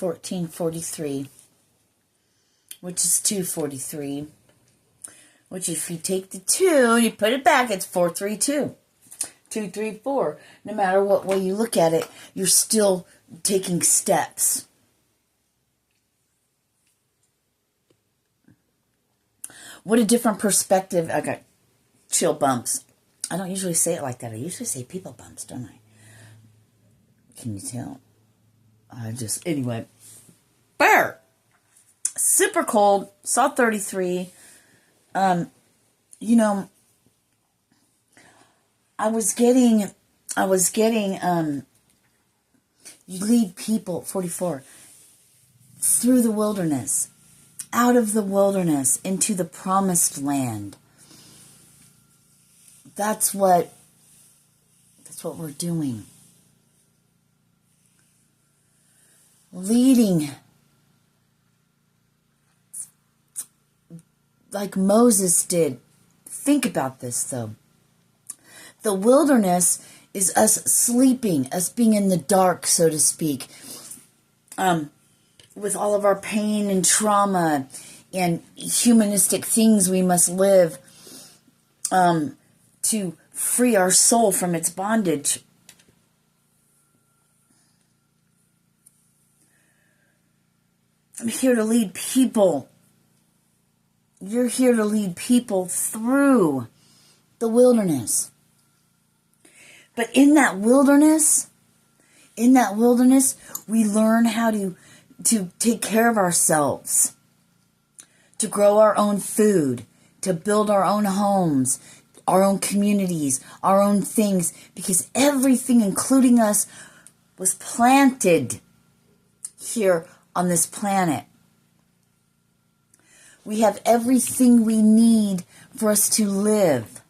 1443, which is 243, which if you take the 2 and you put it back, it's 432. 2, 3, 4. No matter what way you look at it, you're still taking steps. What a different perspective. I got chill bumps. I don't usually say it like that. I usually say people bumps, don't I? Can you tell? Anyway. Bear! Super cold. Saw 33. I was getting, you lead people, 44, through the wilderness, out of the wilderness, into the promised land. That's what we're doing. Leading, like Moses did. Think about this, though. The wilderness is us sleeping, us being in the dark, so to speak, with all of our pain and trauma and humanistic things we must live to free our soul from its bondage. I'm here to lead people. You're here to lead people through the wilderness. But in that wilderness, we learn how to take care of ourselves, to grow our own food, to build our own homes, our own communities, our own things, because everything, including us, was planted here on this planet. We have everything we need for us to live.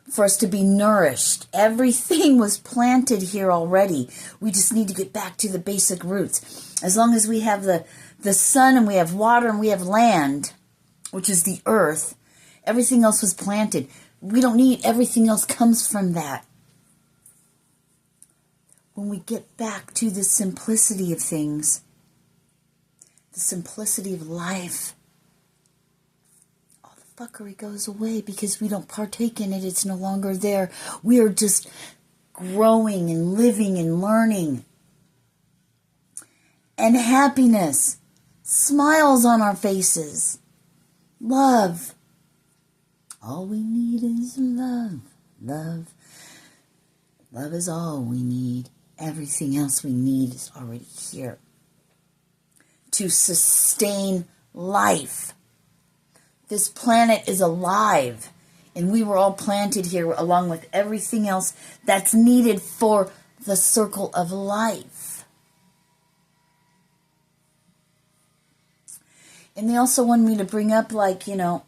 For us to be nourished. Everything was planted here already. We just need to get back to the basic roots. As long as we have the sun and we have water and we have land, which is the earth, everything else was planted. We don't need, everything else comes from that. When we get back to the simplicity of things, the simplicity of life, fuckery goes away because we don't partake in it. It's no longer there. We are just growing and living and learning. And happiness, smiles on our faces, love. All we need is love. Love. Love is all we need. Everything else we need is already here to sustain life. This planet is alive, and we were all planted here along with everything else that's needed for the circle of life. And they also want me to bring up, what are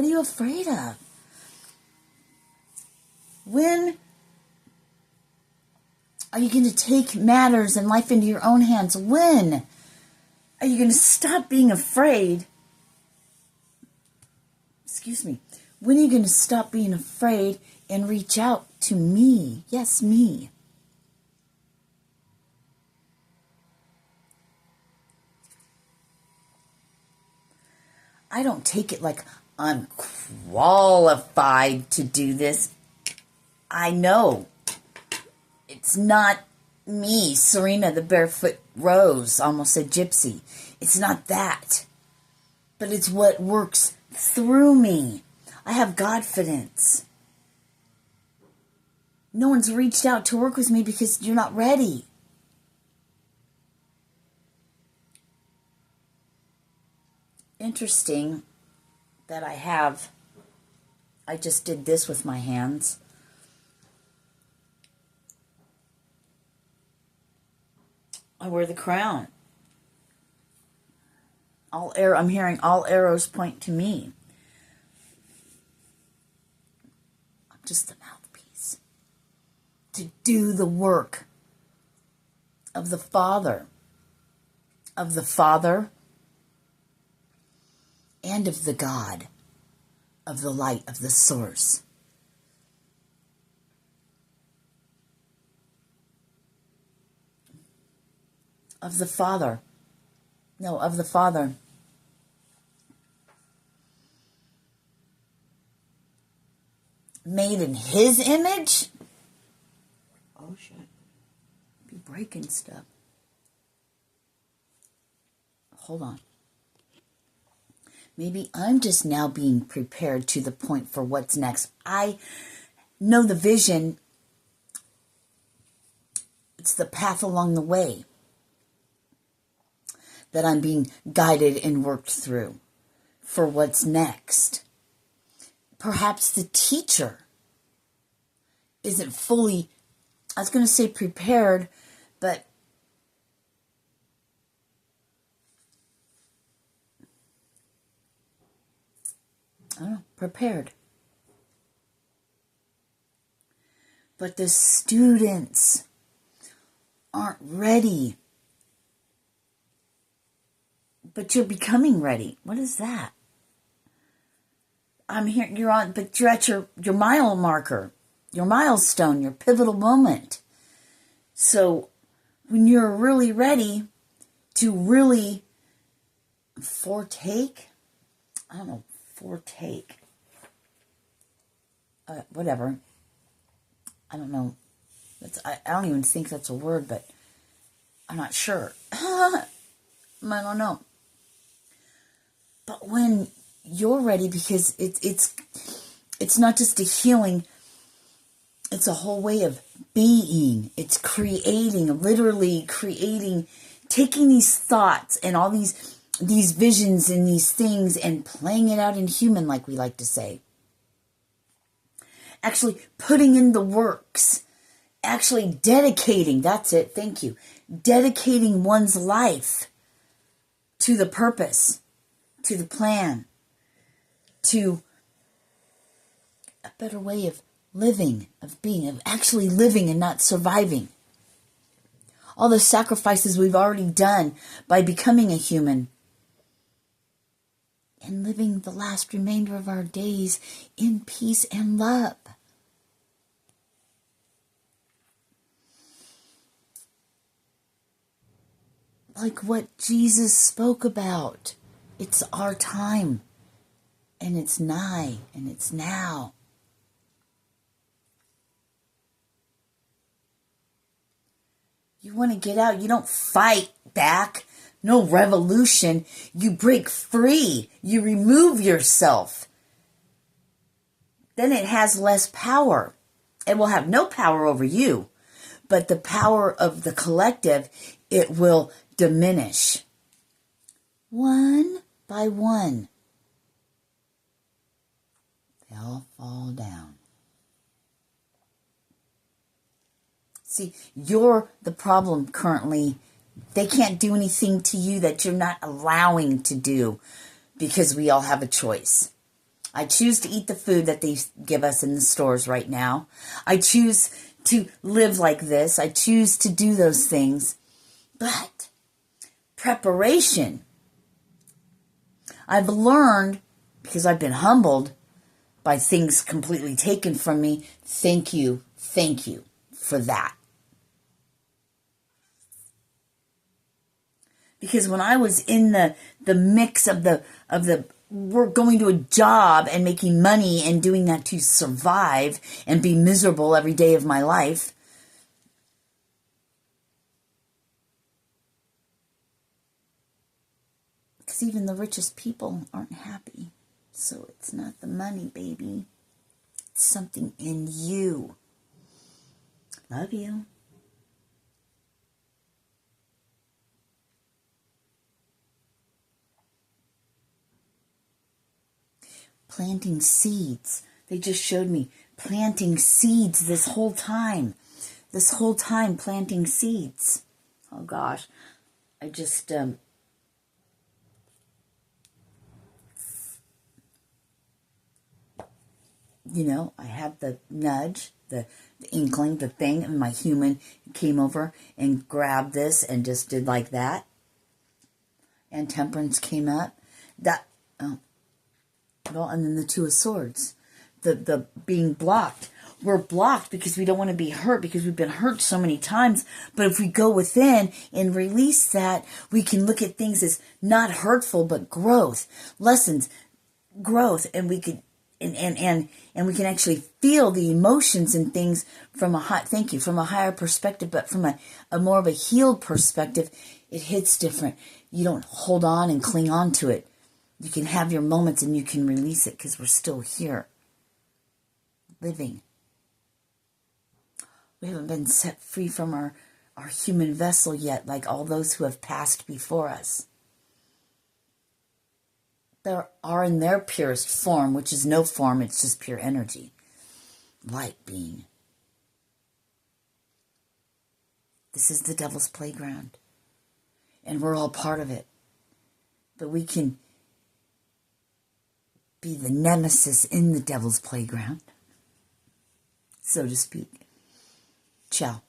you afraid of? When are you going to take matters and life into your own hands? When are you going to stop being afraid? When are you going to stop being afraid and reach out to me? Yes, me. I don't take it like I'm qualified to do this. I know it's not me, Sirena, the Barefoot Rose, almost a gypsy. It's not that. But it's what works through me. I have Godfidence. No one's reached out to work with me because you're not ready. Interesting that I just did this with my hands. I wear the crown. I'm hearing all arrows point to me. I'm just the mouthpiece to do the work of the Father, and of the God, of the light, of the source. of the Father. No, of the Father. Made in His image? Oh, shit. Be breaking stuff. Hold on. Maybe I'm just now being prepared to the point for what's next. I know the vision. It's the path along the way that I'm being guided and worked through for what's next. Perhaps the teacher isn't fully, I was going to say prepared, but I don't know, prepared. But the students aren't ready. But you're becoming ready. What is that? I'm here, you're at your mile marker, your milestone, your pivotal moment. So when you're really ready to really partake, whatever. I don't know. I don't even think that's a word, but I'm not sure. I don't know. But when you're ready, because it's not just a healing, it's a whole way of being. It's literally creating, taking these thoughts and all these visions and these things and playing it out in human, like we like to say. Actually putting in the works. Actually dedicating, that's it, thank you. Dedicating one's life to the purpose, to the plan, to a better way of living, of being, of actually living and not surviving. All the sacrifices we've already done by becoming a human and living the last remainder of our days in peace and love. Like what Jesus spoke about. It's our time. And it's nigh. And it's now. You want to get out. You don't fight back. No revolution. You break free. You remove yourself. Then it has less power. It will have no power over you. But the power of the collective, it will diminish. One by one. They all fall down. See, you're the problem currently. They can't do anything to you that you're not allowing to do, because we all have a choice. I choose to eat the food that they give us in the stores right now. I choose to live like this. I choose to do those things. But preparation, I've learned, because I've been humbled by things completely taken from me. Thank you for that. Because when I was in the mix of the work, going to a job and making money and doing that to survive and be miserable every day of my life, because even the richest people aren't happy. So it's not the money, baby. It's something in you. Love you. Planting seeds. They just showed me planting seeds this whole time. This whole time planting seeds. Oh gosh. I just, I had the nudge, the inkling, the thing, and my human came over and grabbed this and just did like that. And temperance came up. And then the Two of Swords, the being blocked. we're blocked because we don't want to be hurt, because we've been hurt so many times. But if we go within and release that, we can look at things as not hurtful, but growth, lessons, growth, and we could, and we can actually feel the emotions and things from from a higher perspective, but from a more of a healed perspective. It hits different. You don't hold on and cling on to it. You can have your moments and you can release it because we're still here, living. We haven't been set free from our human vessel yet, like all those who have passed before us. They are in their purest form, which is no form, it's just pure energy, light being. This is the devil's playground, and we're all part of it. But we can be the nemesis in the devil's playground, so to speak. Ciao.